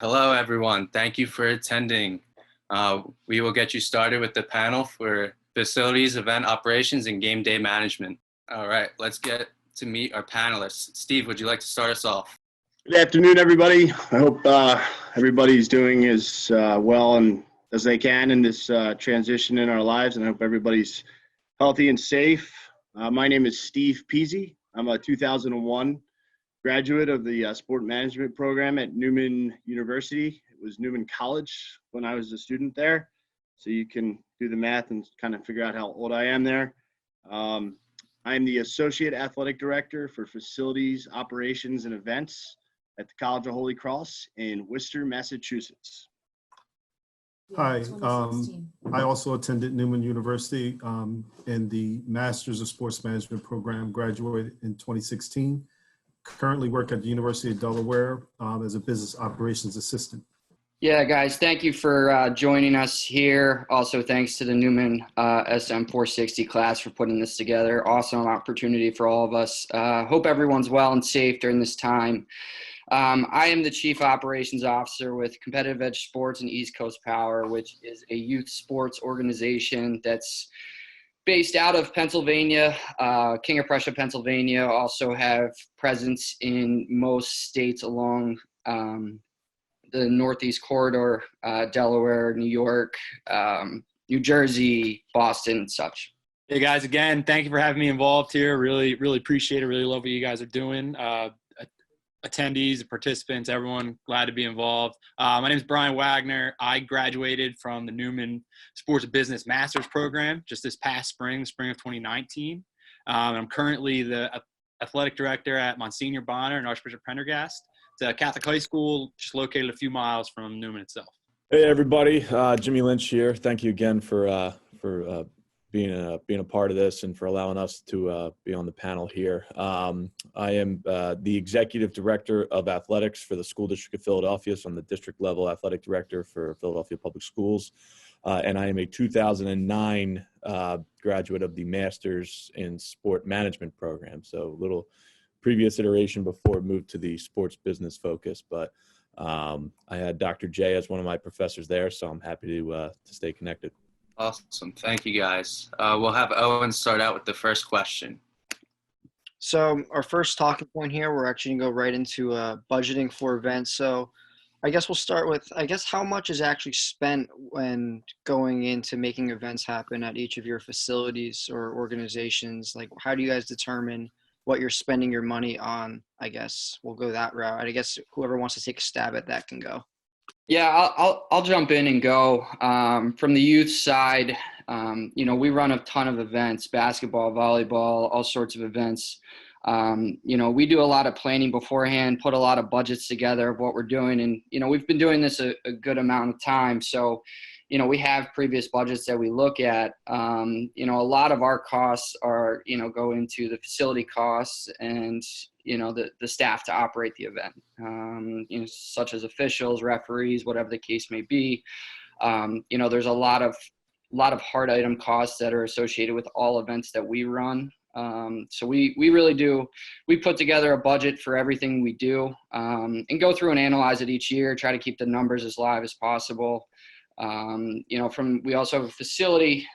Hello, everyone. Thank you for attending. We will get you started with the panel for facilities, event operations, and game day management. All right, let's get to meet our panelists. Steve, would you like to start us off? Good afternoon, everybody. I hope everybody's doing as well and as they can in this transition in our lives, and I hope everybody's healthy and safe. My name is Steve Pizzi. I'm a 2001 graduate of the sport management program at Neumann University. It was Neumann College when I was a student there, so you can do the math and kind of figure out how old I am there. I'm the Associate Athletic Director for Facilities, Operations, and Events at the College of Holy Cross in Worcester, Massachusetts. Hi, I also attended Neumann University in the Masters of Sports Management program, graduated in 2016. Currently work at the University of Delaware as a business operations assistant. Yeah, guys, thank you for joining us here. Also, thanks to the Neumann SM 460 class for putting this together. Awesome opportunity for all of us. Hope everyone's well and safe during this time. I am the Chief Operations Officer with Competitive Edge Sports and East Coast Power, which is a youth sports organization that's based out of Pennsylvania, King of Prussia, Pennsylvania. Also have presence in most states along the Northeast Corridor, Delaware, New York, New Jersey, Boston, and such. Hey guys, again, thank you for having me involved here. Really appreciate it. Really love what you guys are doing. Attendees, participants, everyone, glad to be involved. My name is Brian Wagner. I graduated from the Neumann Sports Business Masters program just this past spring of 2019. I'm currently the athletic director at Monsignor Bonner and Archbishop Prendergast. It's a Catholic high school just located a few miles from Neumann itself. Hey everybody, Jimmy Lynch here. Thank you again for being a part of this and for allowing us to be on the panel here. I am the Executive Director of Athletics for the School District of Philadelphia, so I'm the district level athletic director for Philadelphia Public Schools. And I am a 2009 graduate of the Masters in Sport Management program. So a little previous iteration before it moved to the sports business focus. But I had Dr. J as one of my professors there, so I'm happy to stay connected. Awesome. Thank you, guys. We'll have Owen start out with the first question. So our first talking point here, we're actually going to go right into budgeting for events. So I guess we'll start with, how much is actually spent when going into making events happen at each of your facilities or organizations? Like, how do you guys determine what you're spending your money on? I guess we'll go that route. I guess whoever wants to take a stab at that can go. Yeah, I'll jump in and go. From the youth side, we run a ton of events, basketball, volleyball, all sorts of events. We do a lot of planning beforehand, put a lot of budgets together of what we're doing. And, we've been doing this a good amount of time. So, we have previous budgets that we look at. A lot of our costs are, go into the facility costs and, the staff to operate the event, such as officials, referees, whatever the case may be. There's a lot of hard item costs that are associated with all events that we run. So we really do, we put together a budget for everything we do, and go through and analyze it each year, try to keep the numbers as live as possible. We also have a facility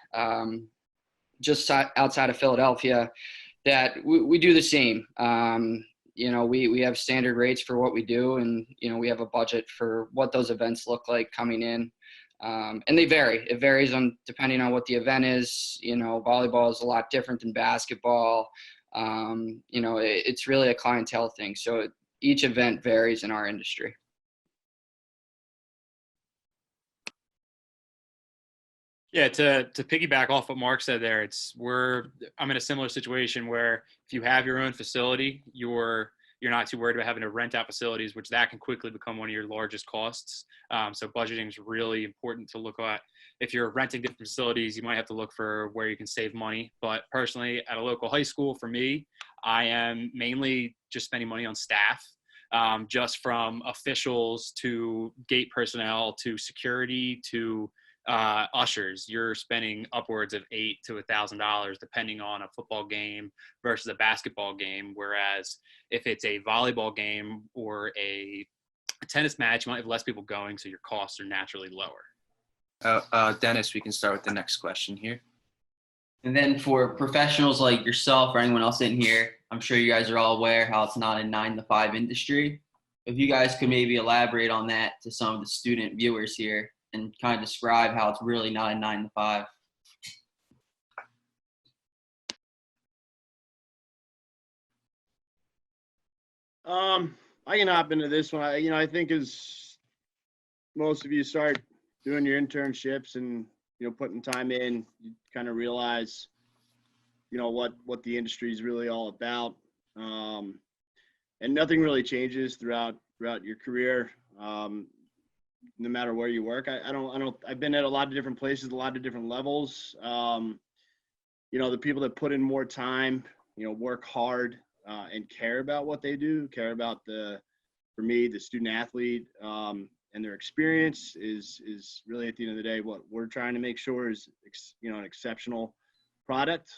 just outside of Philadelphia that we do the same. We have standard rates for what we do, and, we have a budget for what those events look like coming in. And they vary. It varies depending on what the event is. Volleyball is a lot different than basketball. It's really a clientele thing. So each event varies in our industry. Yeah, to piggyback off what Mark said there, I'm in a similar situation where if you have your own facility, you're not too worried about having to rent out facilities, which that can quickly become one of your largest costs. So budgeting is really important to look at. If you're renting different facilities, you might have to look for where you can save money. But personally, at a local high school, for me, I am mainly just spending money on staff, just from officials to gate personnel to security to ushers. You're spending upwards of $800 to $1,000 depending on a football game versus a basketball game. Whereas if it's a volleyball game or a a tennis match, you might have less people going, so your costs are naturally lower. Dennis, we can start with the next question here. And then for professionals like yourself or anyone else in here, I'm sure you guys are all aware how it's not a 9-to-5 industry. If you guys could maybe elaborate on that to some of the student viewers here and kind of describe how it's really not a 9-to-5. I can hop into this one. I think as most of you start doing your internships and, putting time in, you kind of realize, what the industry is really all about. And nothing really changes throughout your career. No matter where you work. I've been at a lot of different places, a lot of different levels. The people that put in more time, work hard, and care about what they do, care about for me, the student athlete, and their experience is really at the end of the day, what we're trying to make sure is, an exceptional product.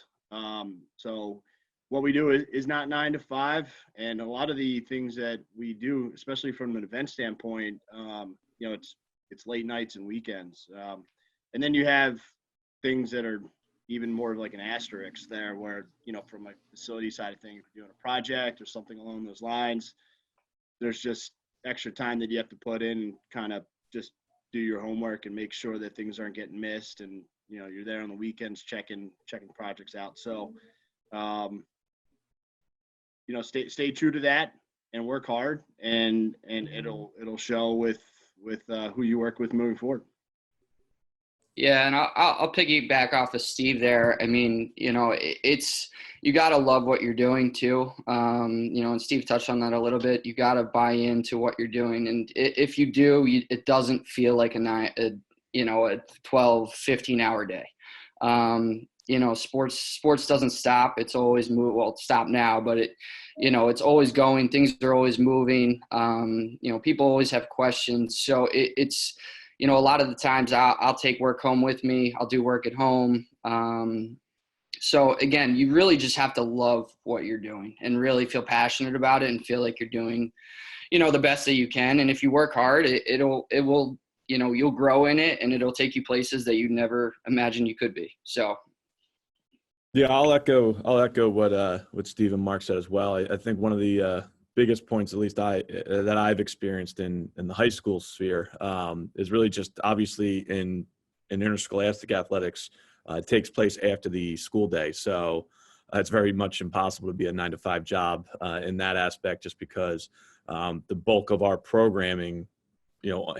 So what we do is not 9-to-5, and a lot of the things that we do, especially from an event standpoint, it's late nights and weekends. And then you have things that are even more of like an asterisk there where, from a facility side of things, if you're doing a project or something along those lines, there's just extra time that you have to put in and kind of just do your homework and make sure that things aren't getting missed. And, you're there on the weekends checking projects out. So, stay true to that and work hard, and it'll show with who you work with moving forward. Yeah, and I'll piggyback off of Steve there. I mean, it's you got to love what you're doing too. And Steve touched on that a little bit. You got to buy into what you're doing, and if you do, it doesn't feel like a 12, 15-hour day. Sports doesn't stop. It's always move. Well, it's stopped now, but it's always going. Things are always moving. People always have questions. So it's a lot of the times I'll take work home with me. I'll do work at home. So again, you really just have to love what you're doing and really feel passionate about it and feel like you're doing, the best that you can. And if you work hard, it will, you'll grow in it, and it'll take you places that you never imagined you could be. So. Yeah, I'll echo what Steve and Mark said as well. I think one of the biggest points, at least that I've experienced in the high school sphere, is really just obviously in interscholastic athletics, it takes place after the school day. So it's very much impossible to be a 9-to-5 job in that aspect, just because the bulk of our programming,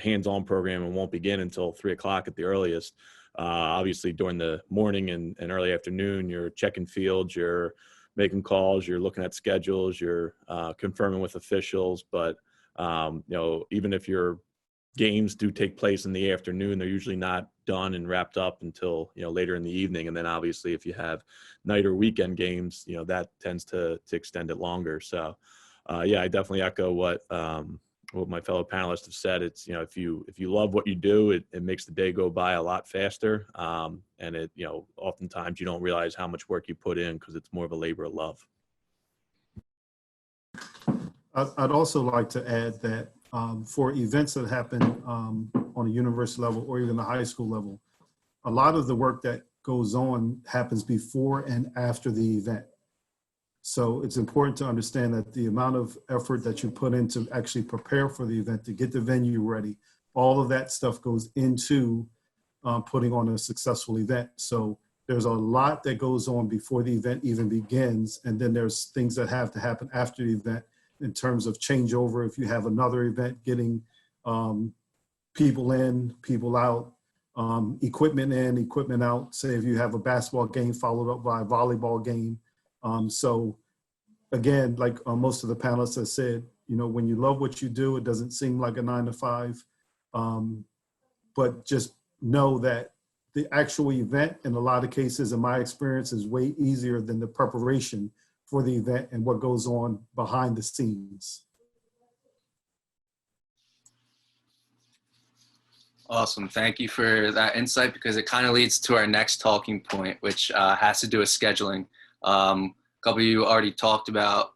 hands-on programming won't begin until 3:00 at the earliest. Obviously during the morning and early afternoon, you're checking fields, you're making calls, you're looking at schedules, you're confirming with officials. But, even if your games do take place in the afternoon, they're usually not done and wrapped up until, later in the evening. And then obviously if you have night or weekend games, that tends to extend it longer. So, yeah, I definitely echo what my fellow panelists have said. It's, if you love what you do, it makes the day go by a lot faster. And it, oftentimes you don't realize how much work you put in because it's more of a labor of love. I'd also like to add that for events that happen on a university level or even the high school level, a lot of the work that goes on happens before and after the event. So it's important to understand that the amount of effort that you put in to actually prepare for the event, to get the venue ready, all of that stuff goes into putting on a successful event. So there's a lot that goes on before the event even begins. And then there's things that have to happen after the event in terms of changeover. If you have another event, getting people in, people out, equipment in, equipment out. Say if you have a basketball game followed up by a volleyball game. So again, like most of the panelists have said, when you love what you do, it doesn't seem like a 9-to-5, but just know that the actual event in a lot of cases, in my experience, is way easier than the preparation for the event and what goes on behind the scenes. Awesome. Thank you for that insight, because it kind of leads to our next talking point, which has to do with scheduling. A couple of you already talked about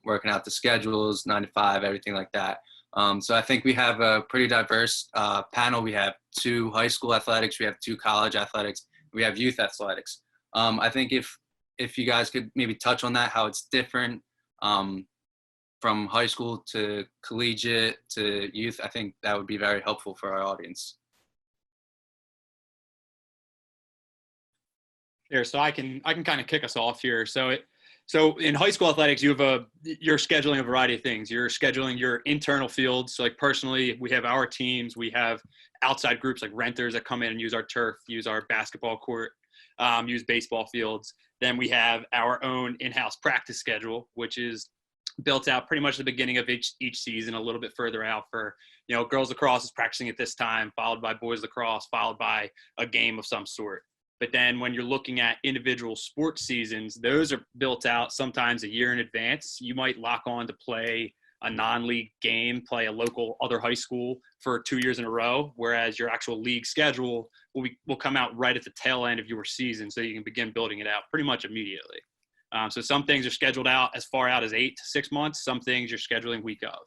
working out the schedules, 9-to-5, everything like that. So I think we have a pretty diverse panel. We have 2 high school athletics, we have 2 college athletics, we have youth athletics. I think if you guys could maybe touch on that, how it's different from high school to collegiate to youth, I think that would be very helpful for our audience. Here, so I can kind of kick us off here. So in high school athletics, you're scheduling a variety of things. You're scheduling your internal fields. So like personally, we have our teams. We have outside groups like renters that come in and use our turf, use our basketball court, use baseball fields. Then we have our own in-house practice schedule, which is built out pretty much at the beginning of each season, a little bit further out for, girls lacrosse is practicing at this time, followed by boys lacrosse, followed by a game of some sort. But then when you're looking at individual sports seasons, those are built out sometimes a year in advance. You might lock on to play a non-league game, play a local other high school for 2 years in a row, whereas your actual league schedule will come out right at the tail end of your season, so you can begin building it out pretty much immediately. So some things are scheduled out as far out as 8 to 6 months. Some things you're scheduling week of.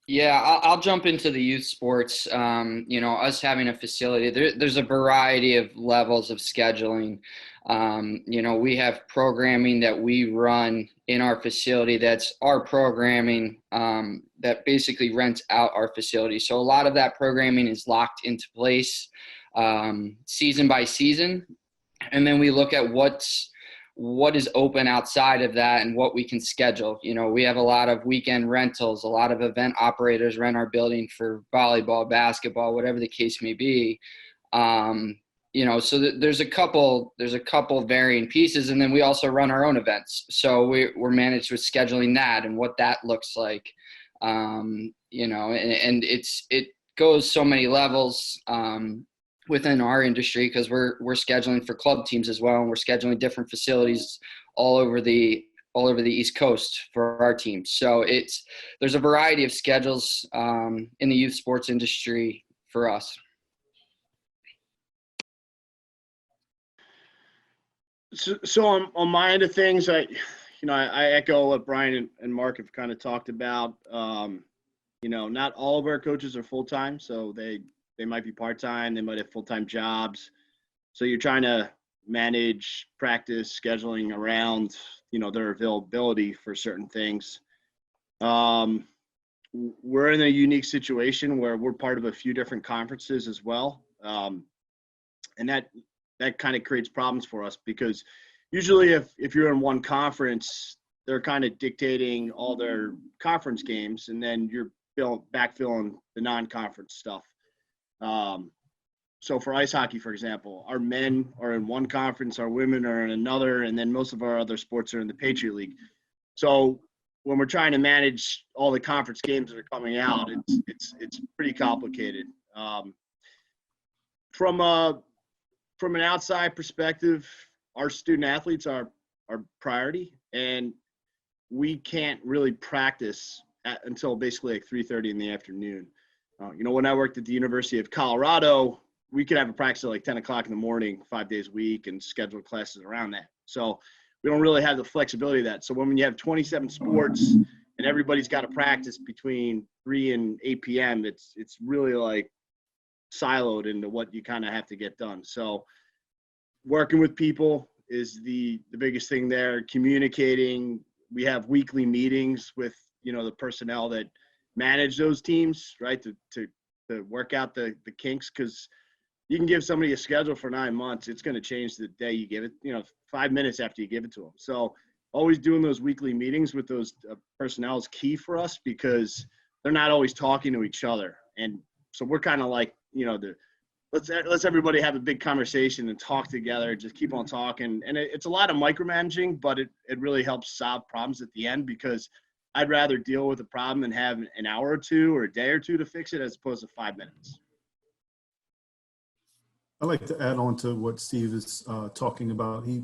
Yeah, I'll jump into the youth sports. Us having a facility, there's a variety of levels of scheduling. We have programming that we run in our facility that's our programming that basically rents out our facility. So a lot of that programming is locked into place season by season. And then we look at what is open outside of that and what we can schedule. We have a lot of weekend rentals, a lot of event operators rent our building for volleyball, basketball, whatever the case may be. So there's a couple varying pieces, and then we also run our own events. So we're managed with scheduling that and what that looks like. And it goes so many levels within our industry, because we're scheduling for club teams as well, and we're scheduling different facilities all over the East Coast for our teams. So there's a variety of schedules in the youth sports industry for us. So on my end of things, I echo what Brian and Mark have kind of talked about. Not all of our coaches are full-time, so they might be part-time, they might have full-time jobs. So you're trying to manage practice scheduling around, their availability for certain things. We're in a unique situation where we're part of a few different conferences as well. And that kind of creates problems for us, because usually if you're in one conference, they're kind of dictating all their conference games, and then you're backfilling the non-conference stuff. So for ice hockey, for example, our men are in one conference, our women are in another, and then most of our other sports are in the Patriot League. So when we're trying to manage all the conference games that are coming out, it's pretty complicated. From an outside perspective, our student athletes are our priority, and we can't really practice until basically like 3:30 in the afternoon. When I worked at the University of Colorado, we could have a practice at like 10 o'clock in the morning, 5 days a week, and schedule classes around that. So we don't really have the flexibility of that. So when you have 27 sports and everybody's got to practice between 3 and 8 p.m., it's really like siloed into what you kind of have to get done. So working with people is the biggest thing there. Communicating. We have weekly meetings with, the personnel that manage those teams, right, to work out the kinks, because you can give somebody a schedule for 9 months. It's going to change the day you give it, 5 minutes after you give it to them. So always doing those weekly meetings with those personnel is key for us, because they're not always talking to each other. And so we're kind of like, let's everybody have a big conversation and talk together, just keep on talking. And it's a lot of micromanaging, but it really helps solve problems at the end, because I'd rather deal with a problem and have an hour or two or a day or two to fix it, as opposed to 5 minutes. I'd like to add on to what Steve is talking about. He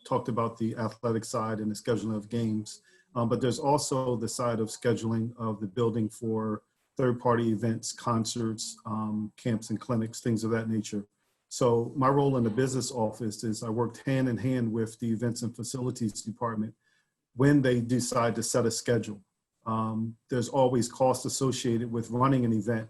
talked about the athletic side and the scheduling of games, but there's also the side of scheduling of the building for third-party events, concerts, camps and clinics, things of that nature. So my role in the business office is I worked hand in hand with the events and facilities department, when they decide to set a schedule. There's always cost associated with running an event.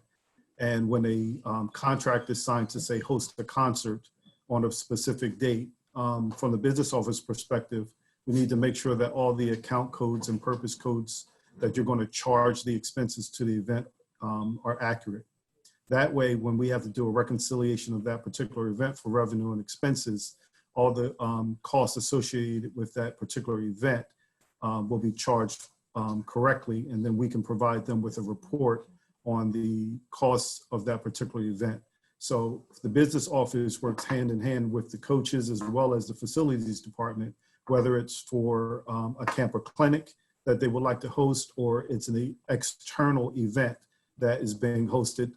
And when a contract is signed to, say, host a concert on a specific date, from the business office perspective, we need to make sure that all the account codes and purpose codes that you're going to charge the expenses to the event are accurate. That way, when we have to do a reconciliation of that particular event for revenue and expenses, all the costs associated with that particular event will be charged correctly, and then we can provide them with a report on the costs of that particular event. So the business office works hand in hand with the coaches as well as the facilities department, whether it's for a camper clinic that they would like to host, or it's an external event that is being hosted,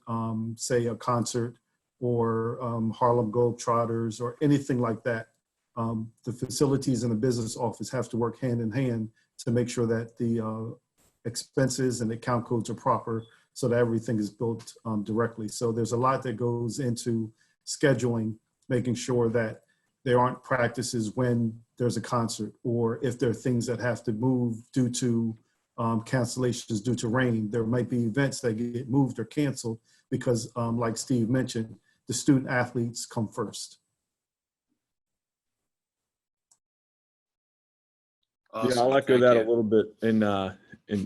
say a concert or Harlem Globetrotters or anything like that. The facilities and the business office have to work hand in hand to make sure that the expenses and account codes are proper so that everything is built directly. So there's a lot that goes into scheduling, making sure that there aren't practices when there's a concert, or if there are things that have to move due to cancellations due to rain. There might be events that get moved or canceled because, like Steve mentioned, the student athletes come first. Awesome. Yeah, I'll echo Thank that you. a little bit in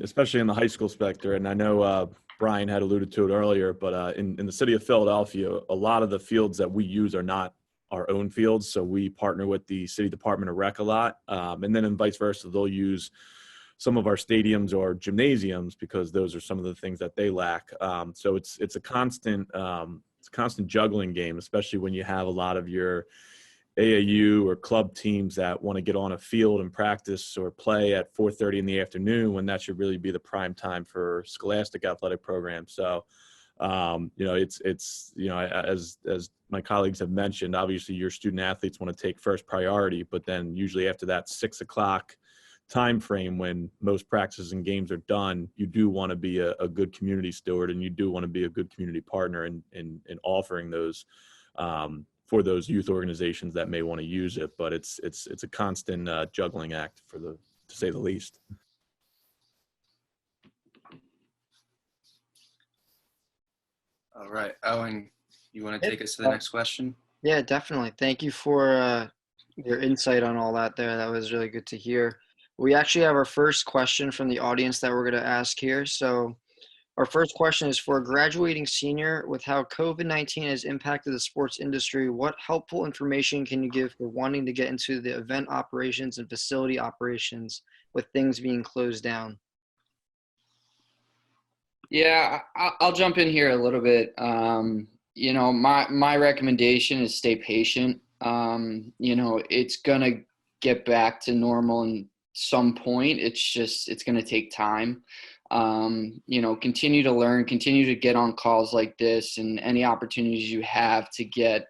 especially in the high school sector. And I know Brian had alluded to it earlier, but in the city of Philadelphia, a lot of the fields that we use are not our own fields. So we partner with the city department of rec a lot. And then vice versa, they'll use some of our stadiums or gymnasiums because those are some of the things that they lack. So it's a constant juggling game, especially when you have a lot of your AAU or club teams that want to get on a field and practice or play at 4:30 in the afternoon, when that should really be the prime time for scholastic athletic programs. So, it's as my colleagues have mentioned, obviously your student athletes want to take first priority, but then usually after that 6 o'clock time frame when most practices and games are done, you do want to be a good community steward, and you do want to be a good community partner in offering those for those youth organizations that may want to use it. But it's a constant juggling act, to say the least. All right, Owen, you want to take us to the next question? Yeah, definitely. Thank you for your insight on all that there. That was really good to hear. We actually have our first question from the audience that we're going to ask here. So our first question is, for a graduating senior, with how COVID-19 has impacted the sports industry, what helpful information can you give for wanting to get into the event operations and facility operations with things being closed down? Yeah, I'll jump in here a little bit. My recommendation is stay patient. It's going to get back to normal in some point. It's going to take time. Continue to learn, continue to get on calls like this, and any opportunities you have to get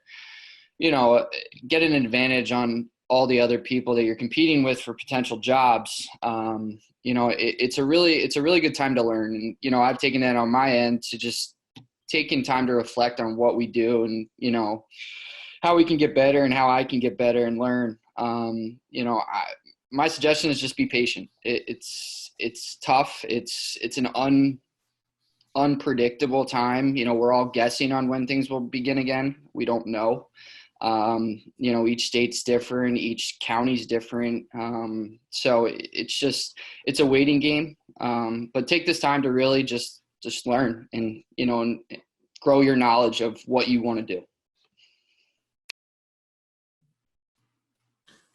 an advantage on all the other people that you're competing with for potential jobs. It's a really good time to learn. And, I've taken that on my end to just taking time to reflect on what we do and, how we can get better and how I can get better and learn. My suggestion is just be patient. It's tough. It's an unpredictable time. We're all guessing on when things will begin again. We don't know. Each state's different, each county's different. So it's a waiting game. But take this time to really just learn and grow your knowledge of what you want to do.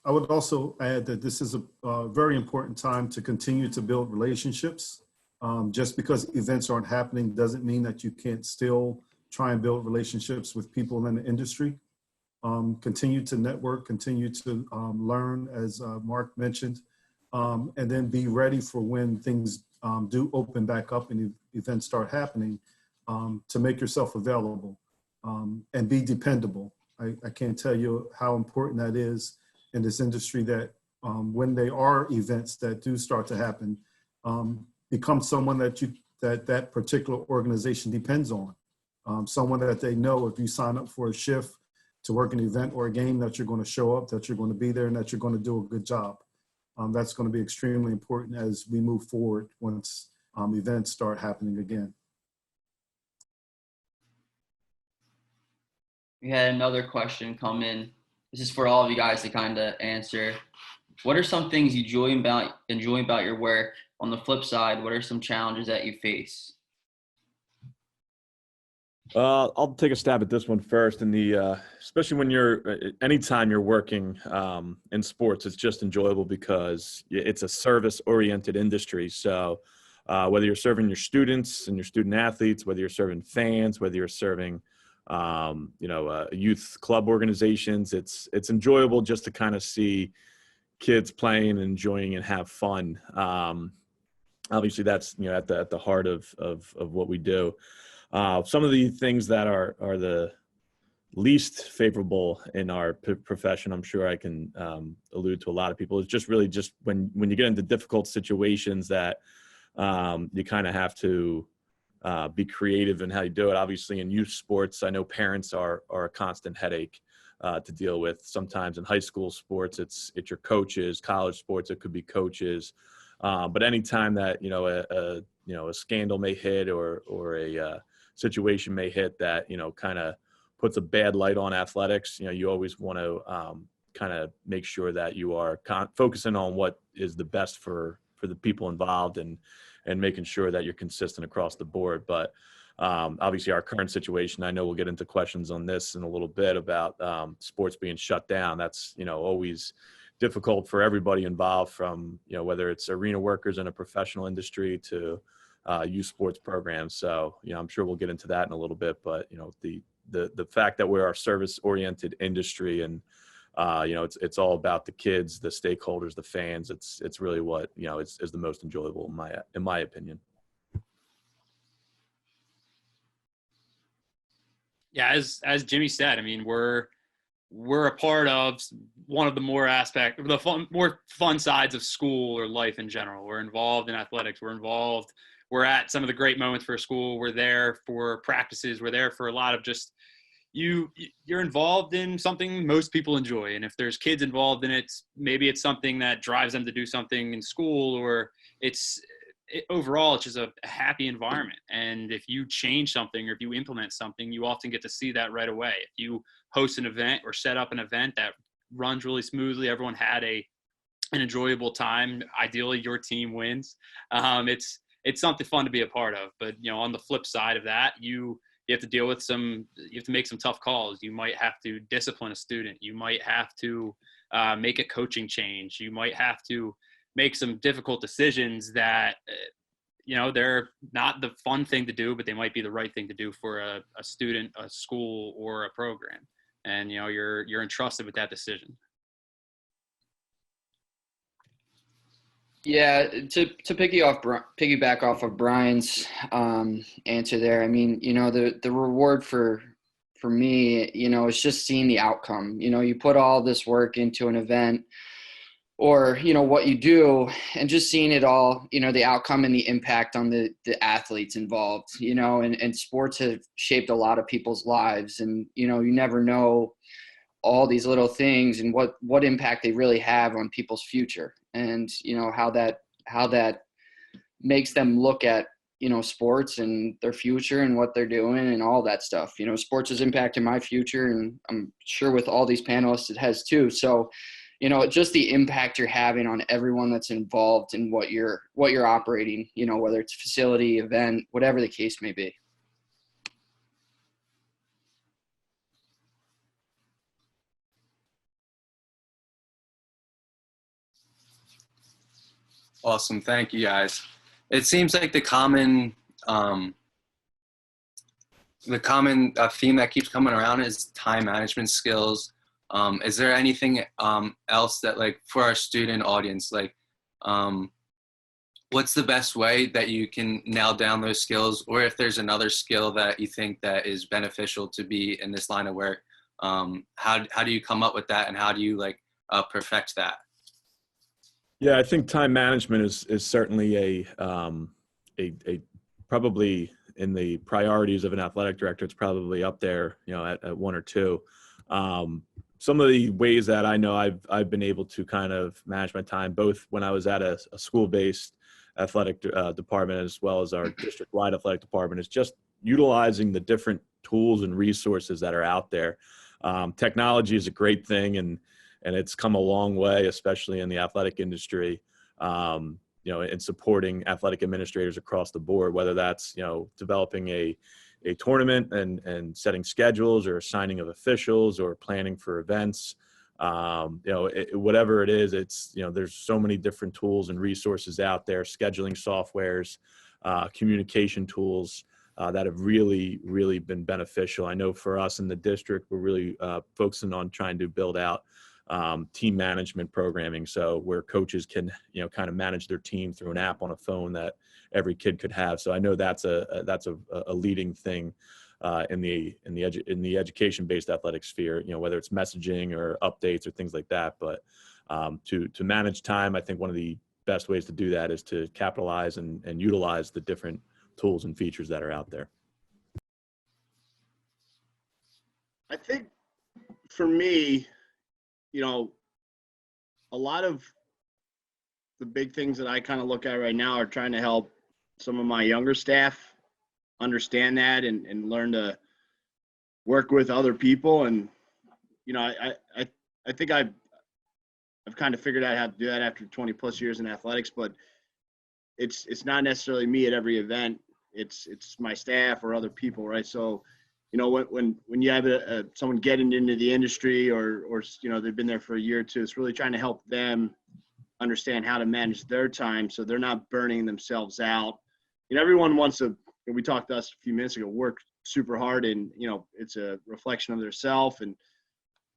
I would also add that this is a very important time to continue to build relationships. Just because events aren't happening doesn't mean that you can't still try and build relationships with people in the industry. Continue to network, continue to learn, as Mark mentioned, and then be ready for when things do open back up and events start happening, to make yourself available and be dependable. I can't tell you how important that is in this industry, that when there are events that do start to happen, become someone that particular organization depends on. Someone that they know, if you sign up for a shift to work an event or a game, that you're going to show up, that you're going to be there, and that you're going to do a good job. That's going to be extremely important as we move forward once events start happening again. We had another question come in. This is for all of you guys to kind of answer. What are some things you enjoy about your work? On the flip side, what are some challenges that you face? I'll take a stab at this one first. And especially when anytime you're working in sports, it's just enjoyable because it's a service-oriented industry. So whether you're serving your students and your student athletes, whether you're serving fans, whether you're serving youth club organizations, it's enjoyable just to kind of see kids playing and enjoying and have fun. Obviously, that's at the heart of what we do. Some of the things that are the least favorable in our profession, I'm sure I can allude to a lot of people, is just really when you get into difficult situations that you kind of have to be creative in how you do it. Obviously, in youth sports, I know parents are a constant headache to deal with. Sometimes in high school sports, it's your coaches. College sports, it could be coaches. But anytime that a scandal may hit or a situation may hit that kind of puts a bad light on athletics, you always want to kind of make sure that you are focusing on what is the best for the people involved and making sure that you're consistent across the board. But obviously our current situation, I know we'll get into questions on this in a little bit about sports being shut down. That's always difficult for everybody involved, from whether it's arena workers in a professional industry to youth sports programs. So I'm sure we'll get into that in a little bit, but the fact that we're a service oriented industry and it's all about the kids, the stakeholders, the fans. It's really what is the most enjoyable in my opinion. Yeah, as Jimmy said, I mean, we're a part of one of the more fun sides of school or life in general. We're involved in athletics. We're at some of the great moments for a school. We're there for practices. We're there for a lot of just you're involved in something most people enjoy. And if there's kids involved in it, maybe it's something that drives them to do something in school, or overall, it's just a happy environment. And if you change something or if you implement something, you often get to see that right away. If you host an event or set up an event that runs really smoothly, everyone had an enjoyable time, ideally your team wins. It's something fun to be a part of. But on the flip side of that, you have to deal with you have to make some tough calls. You might have to discipline a student. You might have to make a coaching change. You might have to make some difficult decisions that they're not the fun thing to do, but they might be the right thing to do for a student, a school, or a program. And you're entrusted with that decision. Yeah, to piggyback off of Brian's answer there. I mean, the reward for me, is just seeing the outcome. You put all this work into an event, or what you do, and just seeing it all, the outcome and the impact on the athletes involved. And sports have shaped a lot of people's lives, and you never know all these little things and what impact they really have on people's future, and how that makes them look at sports and their future and what they're doing and all that stuff. Sports has impacted my future, and I'm sure with all these panelists it has too. So just the impact you're having on everyone that's involved in what you're operating, whether it's facility, event, whatever the case may be. Awesome. Thank you, guys. It seems like the common theme that keeps coming around is time management skills. Is there anything else that, like, for our student audience, like, what's the best way that you can nail down those skills? Or if there's another skill that you think that is beneficial to be in this line of work, how do you come up with that, and how do you perfect that? Yeah, I think time management is certainly a probably in the priorities of an athletic director. It's probably up there, at one or two. some of the ways that I know I've been able to kind of manage my time, both when I was at a school-based athletic department as well as our district-wide athletic department, is just utilizing the different tools and resources that are out there. Technology is a great thing, and it's come a long way, especially in the athletic industry. In supporting athletic administrators across the board, whether that's, developing a tournament and setting schedules, or assigning of officials, or planning for events. Whatever it is, it's, there's so many different tools and resources out there, scheduling softwares, communication tools that have really, really been beneficial. I know for us in the district, we're really focusing on trying to build out team management programming, so where coaches can, kind of manage their team through an app on a phone that every kid could have. So I know that's a leading thing in the education-based athletic sphere, whether it's messaging or updates or things like that. But to manage time, I think one of the best ways to do that is to capitalize and utilize the different tools and features that are out there. I think for me, a lot of the big things that I kind of look at right now are trying to help some of my younger staff understand that and learn to work with other people. And, I think I've kind of figured out how to do that after 20 plus years in athletics, but it's not necessarily me at every event. It's my staff or other people, right? So, when you have someone getting into the industry or they've been there for a year or two, it's really trying to help them understand how to manage their time so they're not burning themselves out. Everyone wants to, we talked to us a few minutes ago, work super hard, and it's a reflection of their self.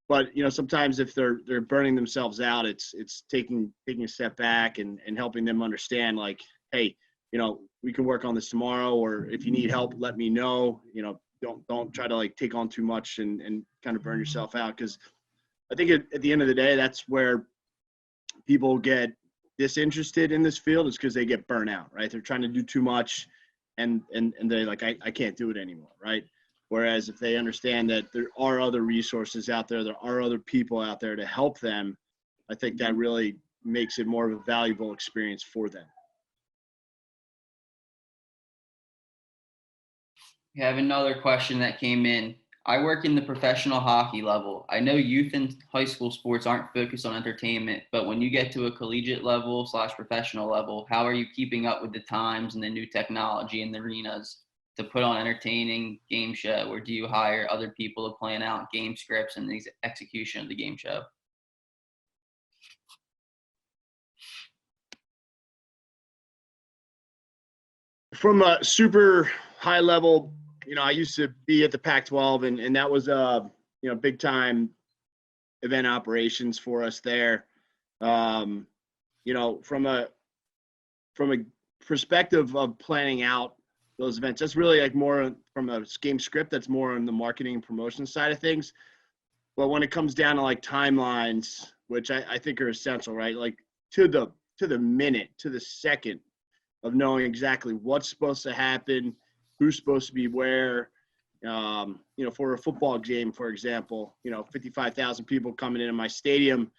But sometimes if they're burning themselves out, it's taking a step back and helping them understand, like, hey, we can work on this tomorrow, or if you need help, let me know. Don't try to take on too much and kind of burn yourself out, because I think at the end of the day, that's where people get disinterested in this field, is because they get burnt out, right? They're trying to do too much, and they're like, I can't do it anymore, right? Whereas if they understand that there are other resources out there are other people out there to help them, I think that really makes it more of a valuable experience for them. We have another question that came in. I work in the professional hockey level. I know youth and high school sports aren't focused on entertainment, but when you get to a collegiate level / professional level, how are you keeping up with the times and the new technology in the arenas to put on entertaining game show, or do you hire other people to plan out game scripts and the execution of the game show? From a super high level, I used to be at the Pac-12, and that was big time event operations for us there. From a perspective of planning out those events, that's really more from a game script. That's more on the marketing and promotion side of things. But when it comes down to timelines, which I think are essential, right? To the minute, to the second of knowing exactly what's supposed to happen, who's supposed to be where. For a football game, for example, 55,000 people coming into my stadium,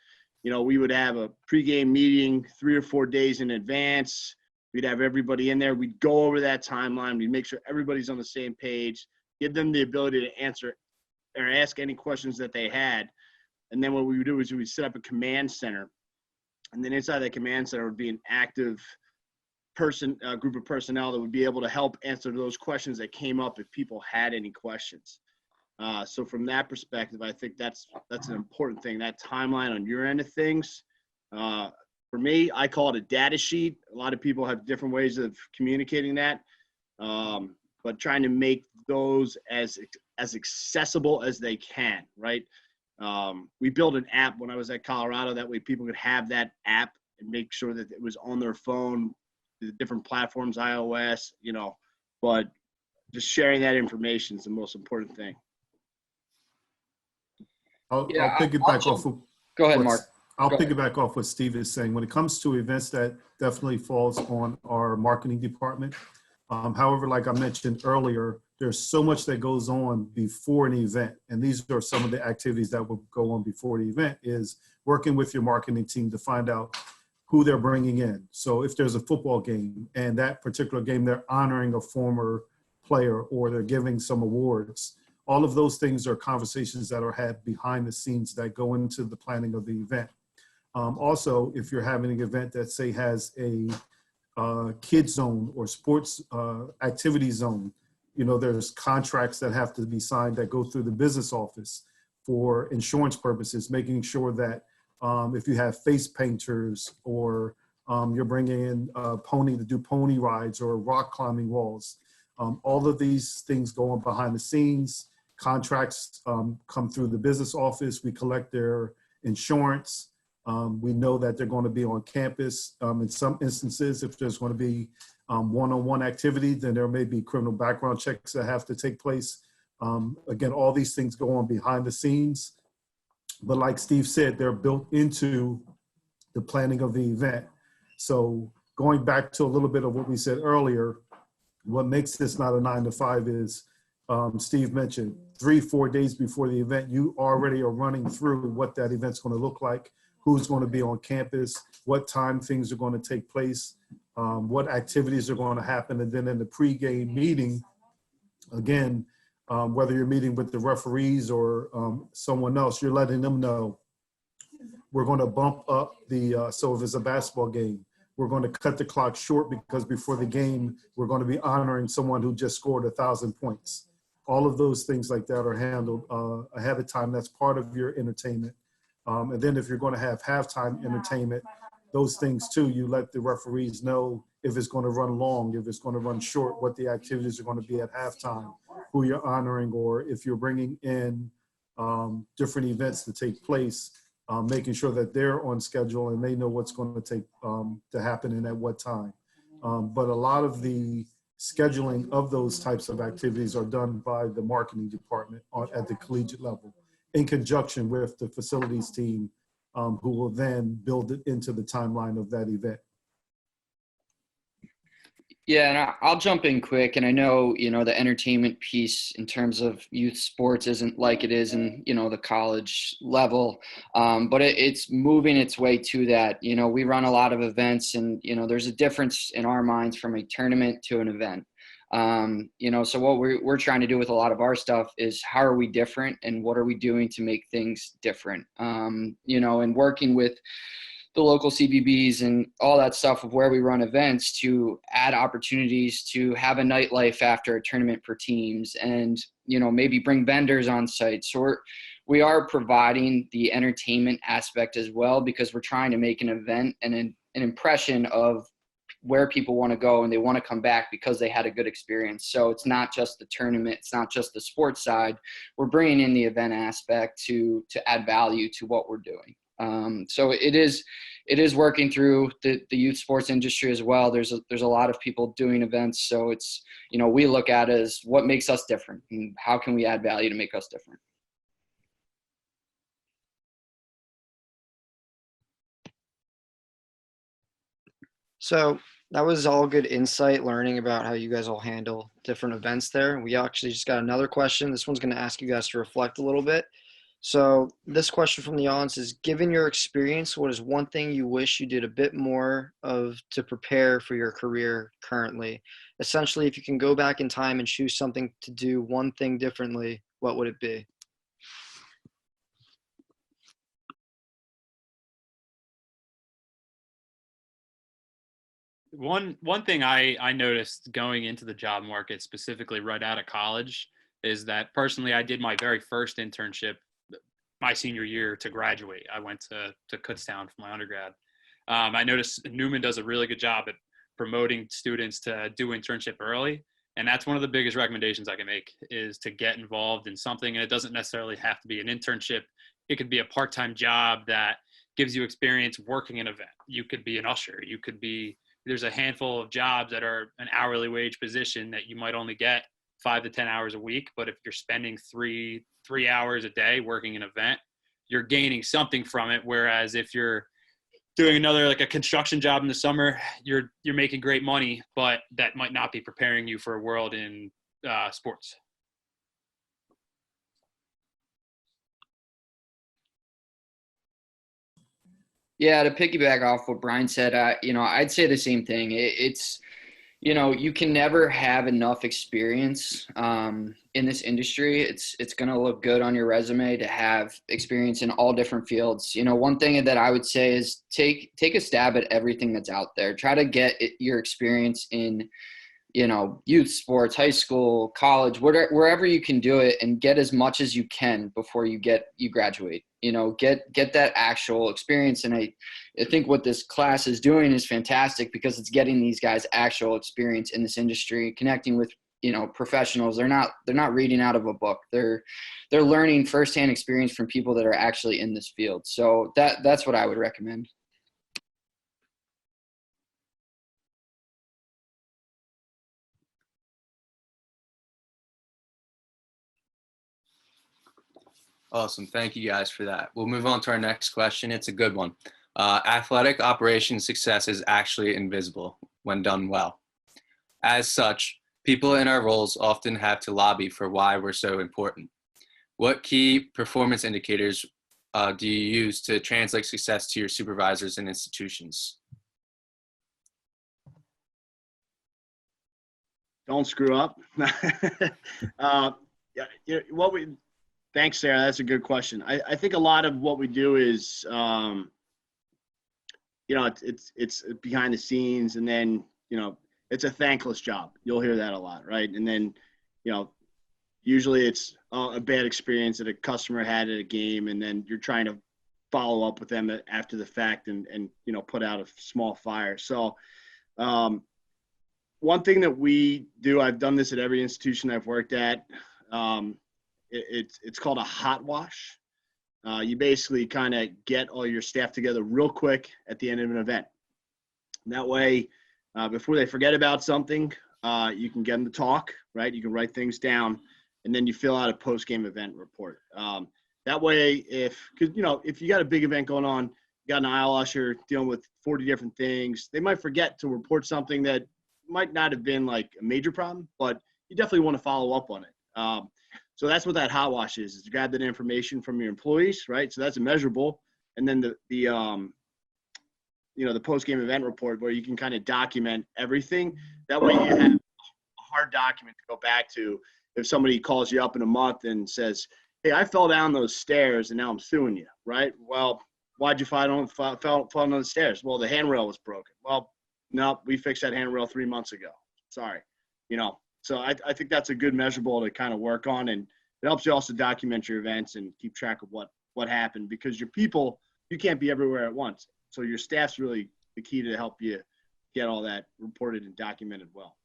we would have a pregame meeting 3 or 4 days in advance. We'd have everybody in there. We'd go over that timeline. We'd make sure everybody's on the same page, give them the ability to answer or ask any questions that they had. And then what we would do is we would set up a command center. And then inside that command center would be an active group of personnel that would be able to help answer those questions that came up if people had any questions. So from that perspective, I think that's an important thing, that timeline on your end of things. For me, I call it a data sheet. A lot of people have different ways of communicating that, but trying to make those as accessible as they can, right? We built an app when I was at Colorado. That way people could have that app and make sure that it was on their phone, the different platforms, iOS, but just sharing that information is the most important thing. I'll piggyback off of. Go ahead, Mark. I'll piggyback off what Steve is saying. When it comes to events, that definitely falls on our marketing department. However, like I mentioned earlier, there's so much that goes on before an event. And these are some of the activities that will go on before the event, is working with your marketing team to find out who they're bringing in. So if there's a football game and that particular game, they're honoring a former player or they're giving some awards, all of those things are conversations that are had behind the scenes that go into the planning of the event. Also, if you're having an event that, say, has a kids zone or sports activity zone, you know, there's contracts that have to be signed that go through the business office for insurance purposes, making sure that if you have face painters or you're bringing in pony to do pony rides or rock climbing walls, all of these things go on behind the scenes. Contracts come through the business office. We collect their insurance. We know that they're going to be on campus. In some instances, if there's going to be one-on-one activity, then there may be criminal background checks that have to take place. Again, all these things go on behind the scenes. But like Steve said, they're built into the planning of the event. So going back to a little bit of what we said earlier, what makes this not a 9 to 5 is, Steve mentioned 3-4 days before the event, you already are running through what that event's going to look like, who's going to be on campus, what time things are going to take place, what activities are going to happen. And then in the pregame meeting, again, whether you're meeting with the referees or someone else, you're letting them know we're going to bump up the, so if it's a basketball game, we're going to cut the clock short because before the game, we're going to be honoring someone who just scored 1,000 points. All of those things like that are handled ahead of time. That's part of your entertainment. And then if you're going to have halftime entertainment, those things too, you let the referees know if it's going to run long, if it's going to run short, what the activities are going to be at halftime, who you're honoring, or if you're bringing in different events to take place, making sure that they're on schedule and they know what's going to take to happen and at what time. But a lot of the scheduling of those types of activities are done by the marketing department at the collegiate level, in conjunction with the facilities team, who will then build it into the timeline of that event. Yeah, and I'll jump in quick. And I know, you know, the entertainment piece in terms of youth sports isn't like it is in, you know, the college level, but it's moving its way to that. You know, we run a lot of events and, you know, there's a difference in our minds from a tournament to an event. You know, so what we're trying to do with a lot of our stuff is how are we different and what are we doing to make things different? You know, and working with the local CBBs and all that stuff of where we run events to add opportunities to have a nightlife after a tournament for teams and, you know, maybe bring vendors on site. So we are providing the entertainment aspect as well, because we're trying to make an event and an impression of where people want to go and they want to come back because they had a good experience. So it's not just the tournament, it's not just the sports side. We're bringing in the event aspect to add value to what we're doing. So it is working through the youth sports industry as well. There's a lot of people doing events. So it's, you know, we look at it as what makes us different and how can we add value to make us different. So that was all good insight, learning about how you guys all handle different events there. We actually just got another question. This one's going to ask you guys to reflect a little bit. So this question from the audience is, given your experience, what is one thing you wish you did a bit more of to prepare for your career currently? Essentially, if you can go back in time and choose something to do one thing differently, what would it be? One thing I noticed going into the job market, specifically right out of college, is that personally I did my very first internship my senior year to graduate. I went to Kutztown for my undergrad. I noticed Neumann does a really good job at promoting students to do internship early. And that's one of the biggest recommendations I can make, is to get involved in something. And it doesn't necessarily have to be an internship. It could be a part-time job that gives you experience working an event. You could be an usher. You could be, there's a handful of jobs that are an hourly wage position that you might only get 5 to 10 hours a week. But if you're spending three hours a day working an event, you're gaining something from it. Whereas if you're doing another, like a construction job in the summer, you're making great money, but that might not be preparing you for a world in sports. Yeah, to piggyback off what Brian said, I'd say the same thing. It's you can never have enough experience in this industry. It's going to look good on your resume to have experience in all different fields. One thing that I would say is take a stab at everything that's out there. Try to get your experience in youth sports, high school, college, wherever you can do it, and get as much as you can before you graduate. Get that actual experience. And I think what this class is doing is fantastic because it's getting these guys actual experience in this industry, connecting with professionals. They're not reading out of a book. They're learning firsthand experience from people that are actually in this field. So that's what I would recommend. Awesome. Thank you guys for that. We'll move on to our next question. It's a good one. Athletic operations success is actually invisible when done well. As such, people in our roles often have to lobby for why we're so important. What key performance indicators do you use to translate success to your supervisors and institutions? Don't screw up. Thanks, Sarah. That's a good question. I think a lot of what we do is, it's behind the scenes, and then, it's a thankless job. You'll hear that a lot, right? And then, usually it's a bad experience that a customer had at a game, and then you're trying to follow up with them after the fact and put out a small fire. So one thing that we do, I've done this at every institution I've worked at, it's called a hot wash. You basically kind of get all your staff together real quick at the end of an event. And that way, before they forget about something, you can get them to talk, right? You can write things down, and then you fill out a post-game event report. That way, if you got a big event going on, you got an aisle usher dealing with 40 different things, they might forget to report something that might not have been like a major problem, but you definitely want to follow up on it. So that's what that hot wash is to grab that information from your employees, right? So that's a measurable. And then the post-game event report where you can kind of document everything. That way you have a hard document to go back to if somebody calls you up in a month and says, hey, I fell down those stairs and now I'm suing you, right? Well, why'd you fall down the stairs? Well, the handrail was broken. Well, no, we fixed that handrail 3 months ago. Sorry. So I think that's a good measurable to kind of work on, and it helps you also document your events and keep track of what happened, because your people, you can't be everywhere at once. So your staff's really the key to help you get all that reported and documented well.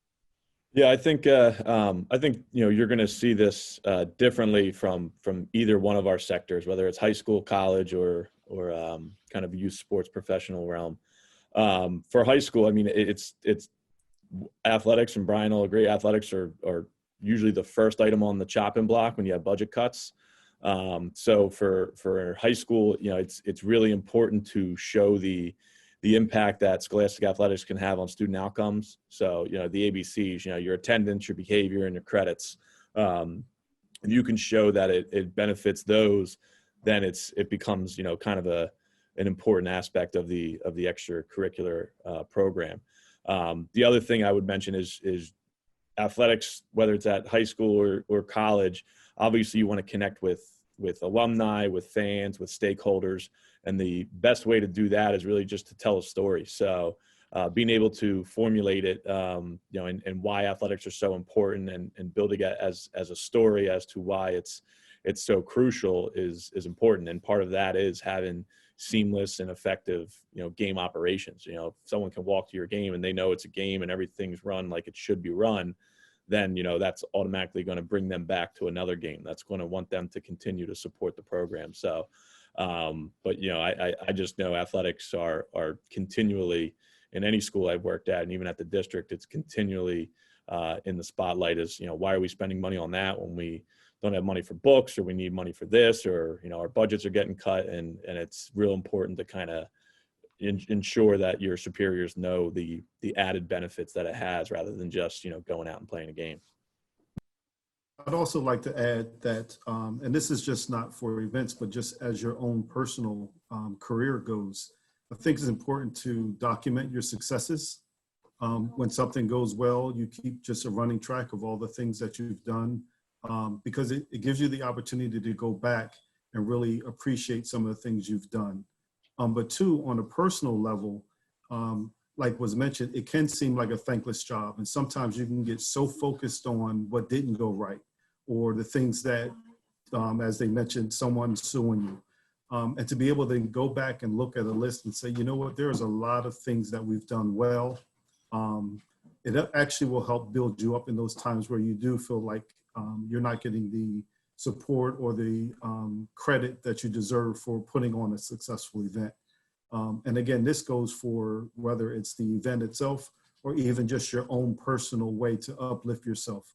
Yeah, I think you're going to see this differently from either one of our sectors, whether it's high school, college, or kind of youth sports professional realm. For high school, I mean, it's athletics, and Brian will agree, athletics are usually the first item on the chopping block when you have budget cuts. So for high school, it's really important to show the impact that scholastic athletics can have on student outcomes. So, the ABCs, your attendance, your behavior, and your credits. If you can show that it benefits those, then it becomes, kind of an important aspect of the extracurricular program. The other thing I would mention is athletics, whether it's at high school or college. Obviously, you want to connect with alumni, with fans, with stakeholders, and the best way to do that is really just to tell a story. So being able to formulate it, and why athletics are so important, and building it as a story as to why it's so crucial is important. And part of that is having seamless and effective, game operations. If someone can walk to your game and they know it's a game and everything's run like it should be run, then, that's automatically going to bring them back to another game. That's going to want them to continue to support the program. So, but, I just know athletics are continually, in any school I've worked at, and even at the district, it's continually in the spotlight as, why are we spending money on that when we don't have money for books, or we need money for this, or, our budgets are getting cut. And it's real important to kind of ensure that your superiors know the added benefits that it has, rather than just, going out and playing a game. I'd also like to add that, and this is just not for events, but just as your own personal career goes, I think it's important to document your successes. When something goes well, you keep just a running track of all the things that you've done, because it gives you the opportunity to go back and really appreciate some of the things you've done. But two, on a personal level, like was mentioned, it can seem like a thankless job. And sometimes you can get so focused on what didn't go right, or the things that, as they mentioned, someone's suing you. And to be able to go back and look at a list and say, you know what, there's a lot of things that we've done well. It actually will help build you up in those times where you do feel like you're not getting the support or the credit that you deserve for putting on a successful event. And again, this goes for whether it's the event itself or even just your own personal way to uplift yourself.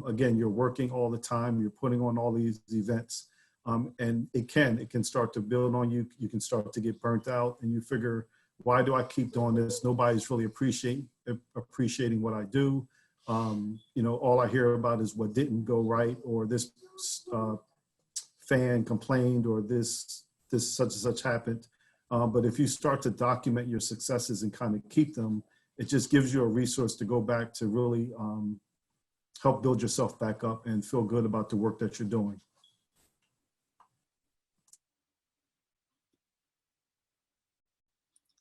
Again, you're working all the time, you're putting on all these events, and it can start to build on you. You can start to get burnt out, and you figure, why do I keep doing this? Nobody's really appreciating what I do. You know, all I hear about is what didn't go right, or this fan complained, or this such and such happened. But if you start to document your successes and kind of keep them, it just gives you a resource to go back to really help build yourself back up and feel good about the work that you're doing.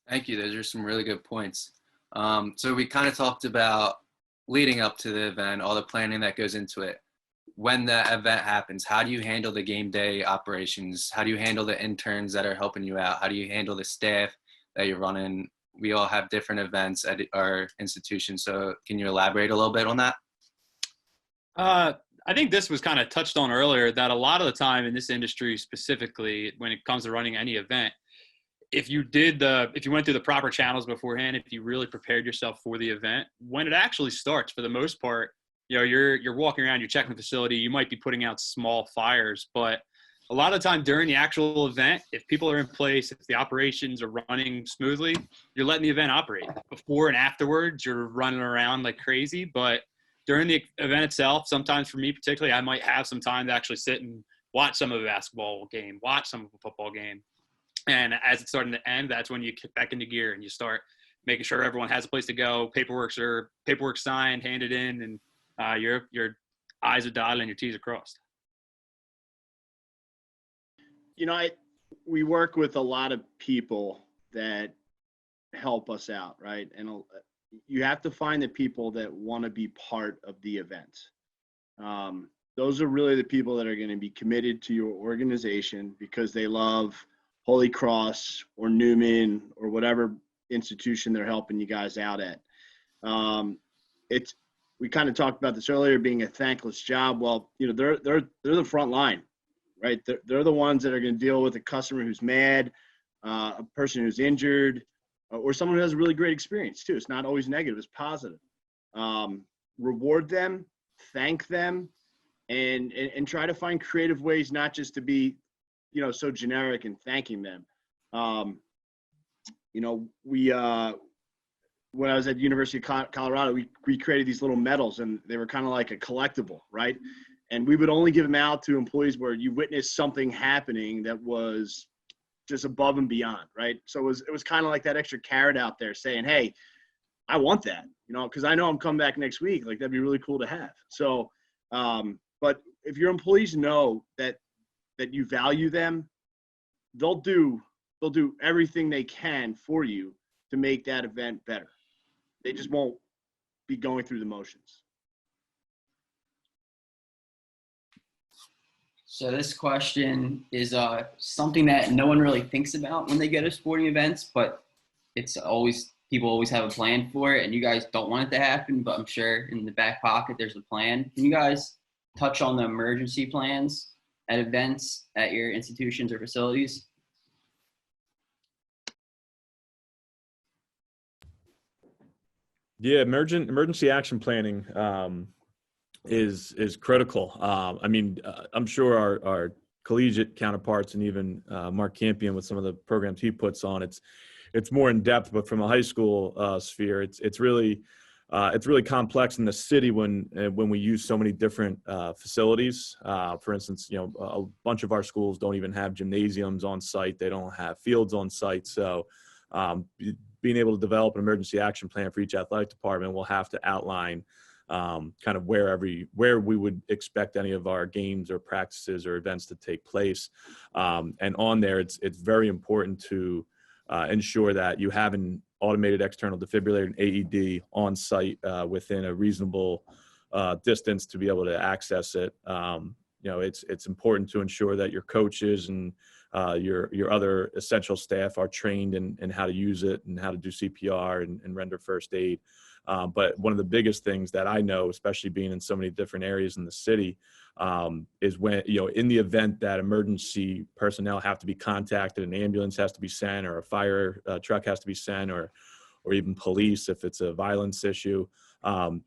Thank you. Those are some really good points. So we kind of talked about leading up to the event, all the planning that goes into it. When the event happens, how do you handle the game day operations? How do you handle the interns that are helping you out? How do you handle the staff that you're running? We all have different events at our institution. So can you elaborate a little bit on that? I think this was kind of touched on earlier, that a lot of the time in this industry specifically, when it comes to running any event, if you went through the proper channels beforehand, if you really prepared yourself for the event, when it actually starts, for the most part, you know, you're walking around, you're checking the facility, you might be putting out small fires, but a lot of the time during the actual event, if people are in place, if the operations are running smoothly, you're letting the event operate. Before and afterwards, you're running around like crazy, but during the event itself, sometimes for me particularly, I might have some time to actually sit and watch some of a basketball game, watch some of a football game. And as it's starting to end, that's when you kick back into gear and you start making sure everyone has a place to go. Paperwork signed, handed in, and your I's are dotted and your T's are crossed. You know, we work with a lot of people that help us out, right? And you have to find the people that want to be part of the event. Those are really the people that are going to be committed to your organization because they love Holy Cross or Neumann or whatever institution they're helping you guys out at. We kind of talked about this earlier, being a thankless job. Well, you know, they're the front line, right? They're the ones that are going to deal with a customer who's mad, a person who's injured, or someone who has a really great experience too. It's not always negative, it's positive. Reward them, thank them, and try to find creative ways, not just to be, you know, so generic and thanking them. You know, when I was at the University of Colorado, we created these little medals, and they were kind of like a collectible, right? And we would only give them out to employees where you witnessed something happening that was just above and beyond, right? So it was kind of like that extra carrot out there saying, hey, I want that, you know, because I know I'm coming back next week. Like, that'd be really cool to have. So, but if your employees know that you value them, they'll do everything they can for you to make that event better. They just won't be going through the motions. So this question is something that no one really thinks about when they go to sporting events, but people always have a plan for it, and you guys don't want it to happen, but I'm sure in the back pocket there's a plan. Can you guys touch on the emergency plans at events at your institutions or facilities? Yeah, emergency action planning is critical. I mean, I'm sure our collegiate counterparts and even Mark Campion with some of the programs he puts on, it's more in depth. But from a high school sphere, it's really it's really complex in the city when we use so many different facilities. For instance, a bunch of our schools don't even have gymnasiums on site. They don't have fields on site. So being able to develop an emergency action plan for each athletic department will have to outline kind of where we would expect any of our games or practices or events to take place. And on there, it's very important to ensure that you have an automated external defibrillator and AED on site within a reasonable distance to be able to access it. It's important to ensure that your coaches and your other essential staff are trained in how to use it and how to do CPR and render first aid. But one of the biggest things that I know, especially being in so many different areas in the city, is when, in the event that emergency personnel have to be contacted, an ambulance has to be sent, or a fire truck has to be sent, or even police if it's a violence issue,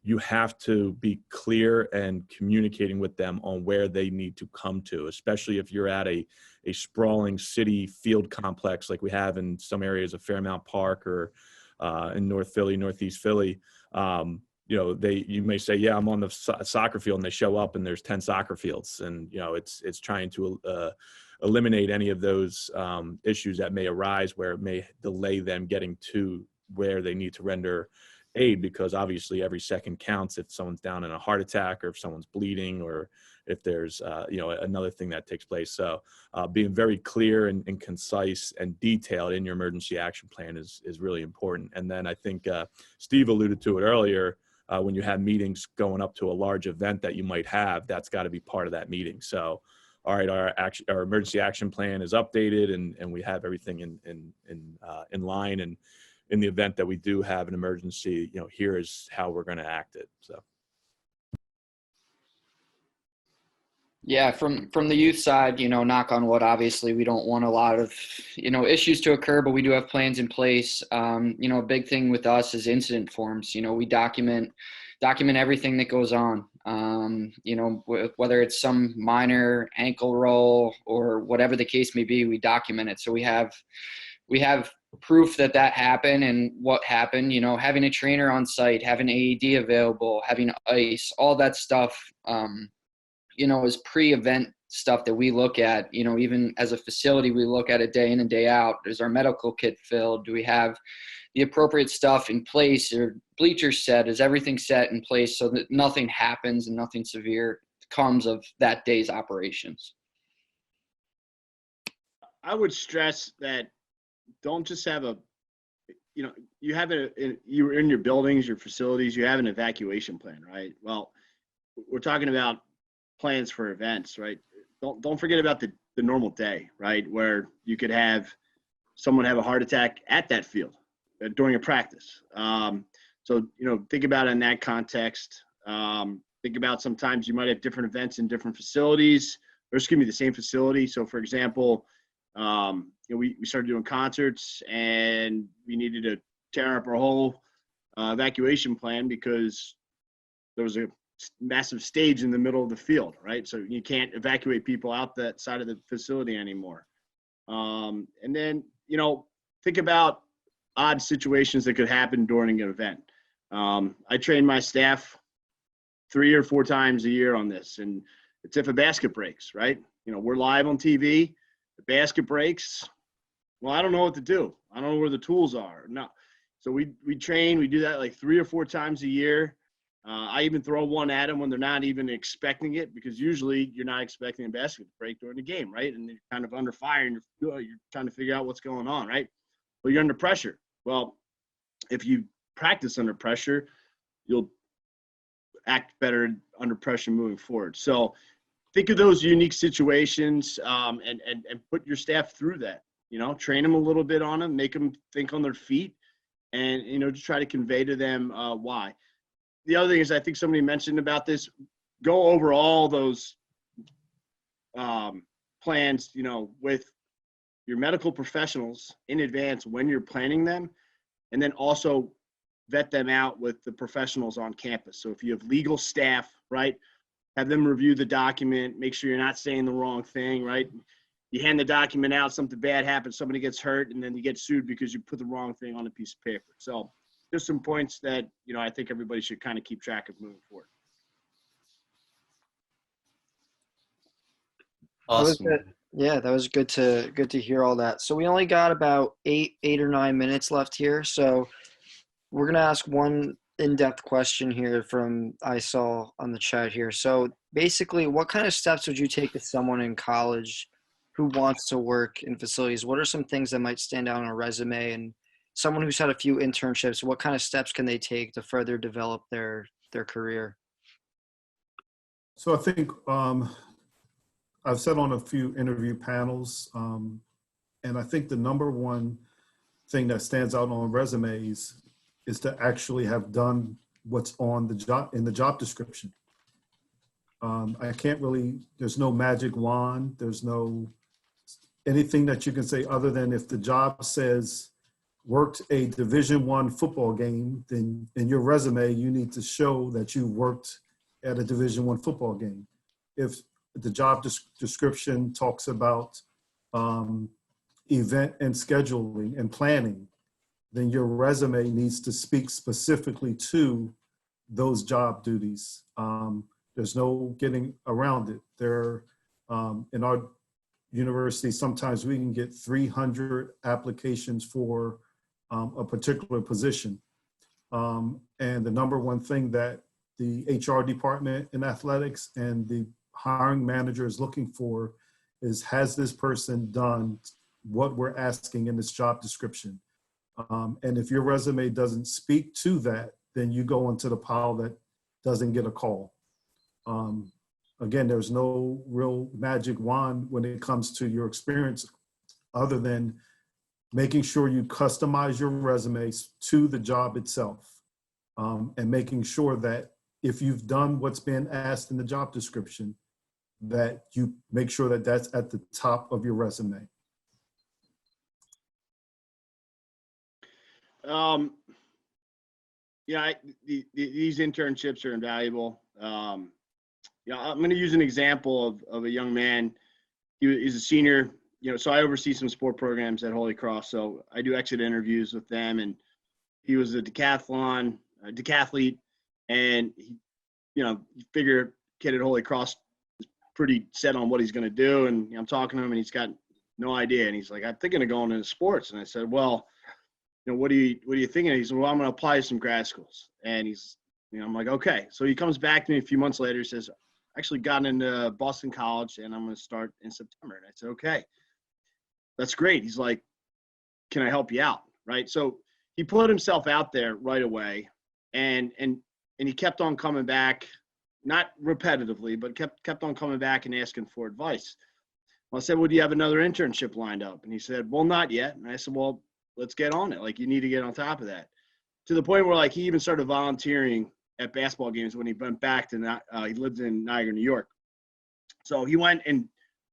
you have to be clear and communicating with them on where they need to come to, especially if you're at a sprawling city field complex like we have in some areas of Fairmount Park or in North Philly, Northeast Philly. You may say, yeah, I'm on the soccer field, and they show up and there's 10 soccer fields. And, it's trying to eliminate any of those issues that may arise where it may delay them getting to where they need to render aid, because obviously every second counts if someone's down in a heart attack or if someone's bleeding or if there's, another thing that takes place. So being very clear and concise and detailed in your emergency action plan is really important. And then I think Steve alluded to it earlier, when you have meetings going up to a large event that you might have, that's got to be part of that meeting. So, all right, our emergency action plan is updated and we have everything in line. And in the event that we do have an emergency, here is how we're going to act it. So. Yeah, from the youth side, knock on wood, obviously we don't want a lot of, issues to occur, but we do have plans in place. A big thing with us is incident forms. We document everything that goes on. Whether it's some minor ankle roll or whatever the case may be, we document it. So we have proof that happened and what happened, having a trainer on site, having AED available, having ice, all that stuff, is pre-event stuff that we look at. Even as a facility, we look at it day in and day out. Is our medical kit filled? Do we have the appropriate stuff in place? Or bleachers set? Is everything set in place so that nothing happens and nothing severe comes of that day's operations? I would stress that don't just have you're in your buildings, your facilities, you have an evacuation plan, right? Well, we're talking about plans for events, right? Don't forget about the normal day, right? Where you could have someone have a heart attack at that field during a practice. So, think about it in that context. Think about sometimes you might have different events in different facilities, or the same facility. So for example, we started doing concerts and we needed to tear up our whole evacuation plan because there was a massive stage in the middle of the field, right? So you can't evacuate people out that side of the facility anymore. And then, think about odd situations that could happen during an event. I train my staff 3 or 4 times a year on this, and it's if a basket breaks, right? We're live on TV, the basket breaks. Well, I don't know what to do. I don't know where the tools are. No. So we train, we do that like 3 or 4 times a year. I even throw one at them when they're not even expecting it, because usually you're not expecting a basket to break during the game, right? And you're kind of under fire and you're trying to figure out what's going on, right? Well, you're under pressure. Well, if you practice under pressure, you'll act better under pressure moving forward. So think of those unique situations and put your staff through that. Train them a little bit on them, make them think on their feet, and just try to convey to them why. The other thing is, I think somebody mentioned about this, go over all those plans, with your medical professionals in advance when you're planning them, and then also vet them out with the professionals on campus. So if you have legal staff, right, have them review the document, make sure you're not saying the wrong thing, right? You hand the document out, something bad happens, somebody gets hurt, and then you get sued because you put the wrong thing on a piece of paper. So just some points that, I think everybody should kind of keep track of moving forward. Awesome. That was good. Yeah, that was good to hear all that. So we only got about eight or 9 minutes left here. So we're gonna ask one in-depth question here from I saw on the chat here. So basically, what kind of steps would you take to someone in college who wants to work in facilities? What are some things that might stand out on a resume? And someone who's had a few internships, what kind of steps can they take to further develop their career? So I think I've sat on a few interview panels, and I think the number one thing that stands out on resumes is to actually have done what's on the job in the job description. I can't really, there's no magic wand. There's no anything that you can say other than if the job says worked a Division I football game, then in your resume, you need to show that you worked at a Division I football game. If the job description talks about event and scheduling and planning, then your resume needs to speak specifically to those job duties. There's no getting around it. In our university, sometimes we can get 300 applications for a particular position. And the number one thing that the HR department in athletics and the hiring manager is looking for is, has this person done what we're asking in this job description? And if your resume doesn't speak to that, then you go into the pile that doesn't get a call. Again, there's no real magic wand when it comes to your experience other than making sure you customize your resumes to the job itself, and making sure that if you've done what's been asked in the job description, that you make sure that that's at the top of your resume. These internships are invaluable. I'm going to use an example of a young man. He's a senior, so I oversee some sport programs at Holy Cross. So I do exit interviews with them, and he was a decathlete, and you figure kid at Holy Cross is pretty set on what he's going to do. And I'm talking to him, and he's got no idea. And he's like, I'm thinking of going into sports. And I said, well, what are you thinking? He said, well, I'm going to apply to some grad schools. And I'm like, okay. So he comes back to me a few months later. He says, I actually got into Boston College, and I'm going to start in September. And I said, okay, that's great. He's like, can I help you out? Right. So he put himself out there right away, and he kept on coming back, not repetitively, but kept on coming back and asking for advice. Well, I said, well, do you have another internship lined up? And he said, well, not yet. And I said, well, let's get on it. Like, you need to get on top of that. To the point where, like, he even started volunteering at basketball games when he went back to, he lived in Niagara, New York. So he went and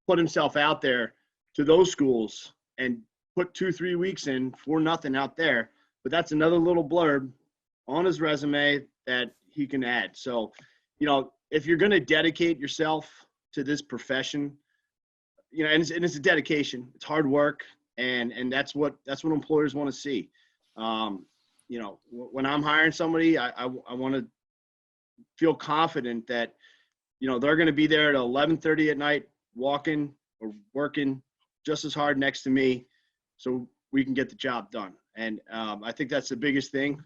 put himself out there to those schools and put 2-3 weeks in for nothing out there. But that's another little blurb on his resume that he can add. So, if you're going to dedicate yourself to this profession, and it's a dedication, it's hard work. And that's what employers want to see. When I'm hiring somebody, I want to feel confident that, they're going to be there at 11:30 at night, walking or working just as hard next to me, so we can get the job done. And I think that's the biggest thing,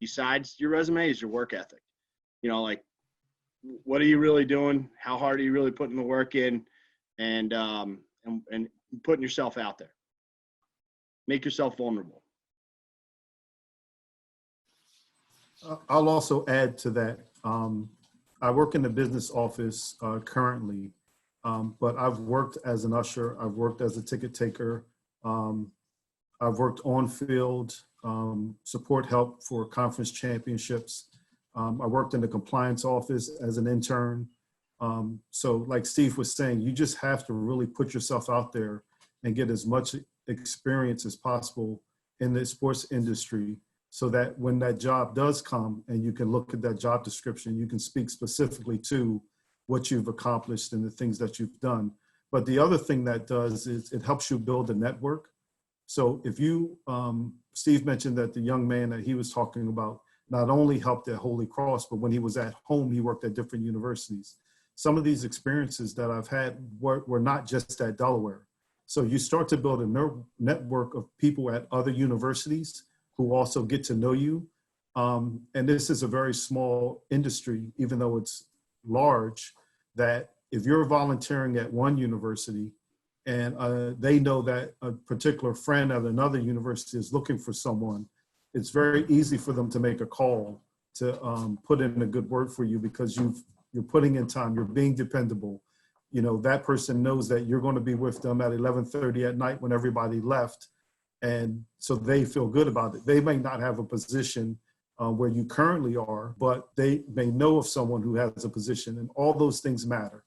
besides your resume, is your work ethic. Like, what are you really doing? How hard are you really putting the work in? And putting yourself out there. Make yourself vulnerable. I'll also add to that. I work in the business office currently, but I've worked as an usher. I've worked as a ticket taker. I've worked on field, support help for conference championships. I worked in the compliance office as an intern. So like Steve was saying, you just have to really put yourself out there and get as much experience as possible in the sports industry, so that when that job does come and you can look at that job description, you can speak specifically to what you've accomplished and the things that you've done. But the other thing that does is it helps you build a network. So if you, Steve mentioned that the young man that he was talking about not only helped at Holy Cross, but when he was at home, he worked at different universities. Some of these experiences that I've had were not just at Delaware. So you start to build a network of people at other universities who also get to know you. And this is a very small industry, even though it's large, that if you're volunteering at one university and they know that a particular friend at another university is looking for someone, it's very easy for them to make a call to put in a good word for you because you're putting in time, you're being dependable. You know, that person knows that you're going to be with them at 11:30 at night when everybody left. And so they feel good about it. They may not have a position where you currently are, but they may know of someone who has a position, and all those things matter.